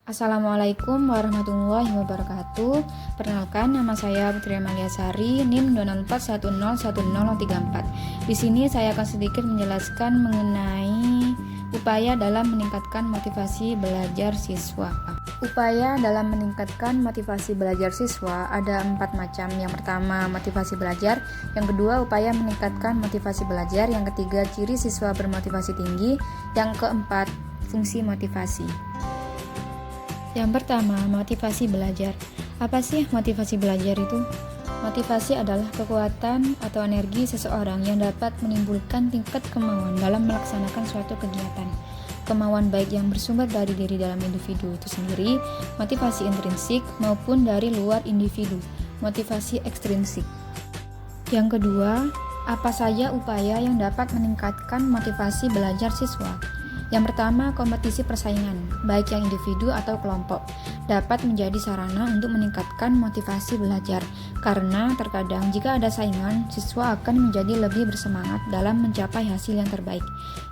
Assalamualaikum warahmatullahi wabarakatuh. Perkenalkan, nama saya Putri Amalia Sari, NIM 204101034. Di sini saya akan sedikit menjelaskan mengenai upaya dalam meningkatkan motivasi belajar siswa. Upaya dalam meningkatkan motivasi belajar siswa ada 4 macam. Yang pertama, motivasi belajar. Yang kedua, upaya meningkatkan motivasi belajar. Yang ketiga, ciri siswa bermotivasi tinggi. Yang keempat, fungsi motivasi. Yang pertama, motivasi belajar. Apa sih motivasi belajar itu? Motivasi adalah kekuatan atau energi seseorang yang dapat menimbulkan tingkat kemauan dalam melaksanakan suatu kegiatan. Kemauan baik yang bersumber dari diri dalam individu itu sendiri, motivasi intrinsik, maupun dari luar individu, motivasi ekstrinsik. Yang kedua, apa saja upaya yang dapat meningkatkan motivasi belajar siswa? Yang pertama, kompetisi persaingan, baik yang individu atau kelompok, dapat menjadi sarana untuk meningkatkan motivasi belajar. Karena terkadang jika ada saingan, siswa akan menjadi lebih bersemangat dalam mencapai hasil yang terbaik.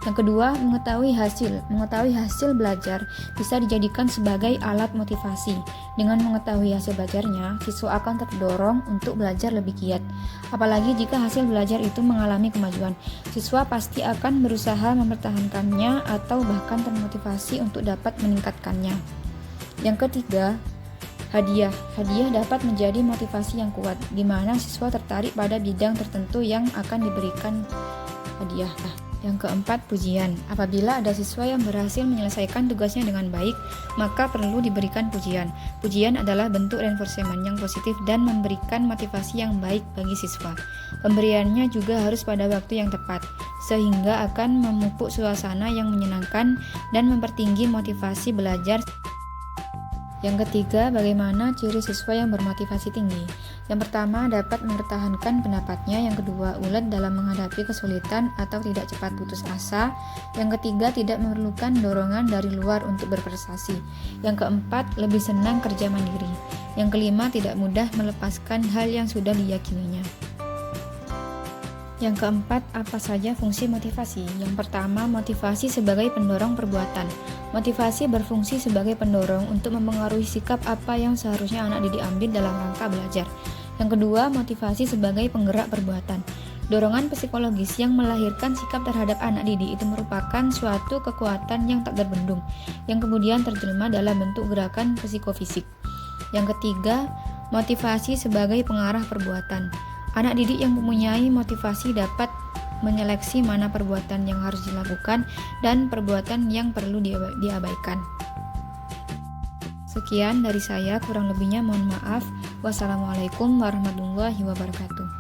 Yang kedua, mengetahui hasil. Mengetahui hasil belajar bisa dijadikan sebagai alat motivasi. Dengan mengetahui hasil belajarnya, siswa akan terdorong untuk belajar lebih giat. Apalagi jika hasil belajar itu mengalami kemajuan, siswa pasti akan berusaha mempertahankannya atau bahkan termotivasi untuk dapat meningkatkannya. Yang ketiga, hadiah. Hadiah dapat menjadi motivasi yang kuat, di mana siswa tertarik pada bidang tertentu yang akan diberikan hadiah. Yang keempat, pujian. Apabila ada siswa yang berhasil menyelesaikan tugasnya dengan baik, maka perlu diberikan pujian. Pujian adalah bentuk reinforcement yang positif dan memberikan motivasi yang baik bagi siswa. Pemberiannya juga harus pada waktu yang tepat, sehingga akan memupuk suasana yang menyenangkan dan mempertinggi motivasi belajar. Yang ketiga, bagaimana ciri siswa yang bermotivasi tinggi? Yang pertama, dapat mempertahankan pendapatnya. Yang kedua, ulet dalam menghadapi kesulitan atau tidak cepat putus asa. Yang ketiga, tidak memerlukan dorongan dari luar untuk berprestasi. Yang keempat, lebih senang kerja mandiri. Yang kelima, tidak mudah melepaskan hal yang sudah diyakininya. Yang keempat, apa saja fungsi motivasi? Yang pertama, motivasi sebagai pendorong perbuatan. Motivasi berfungsi sebagai pendorong untuk mempengaruhi sikap apa yang seharusnya anak didik ambil dalam rangka belajar. Yang kedua, motivasi sebagai penggerak perbuatan. Dorongan psikologis yang melahirkan sikap terhadap anak didik itu merupakan suatu kekuatan yang tak terbendung, yang kemudian terjelma dalam bentuk gerakan psikofisik. Yang ketiga, motivasi sebagai pengarah perbuatan. Anak didik yang mempunyai motivasi dapat menyeleksi mana perbuatan yang harus dilakukan dan perbuatan yang perlu diabaikan. Sekian dari saya, kurang lebihnya mohon maaf. Wassalamualaikum warahmatullahi wabarakatuh.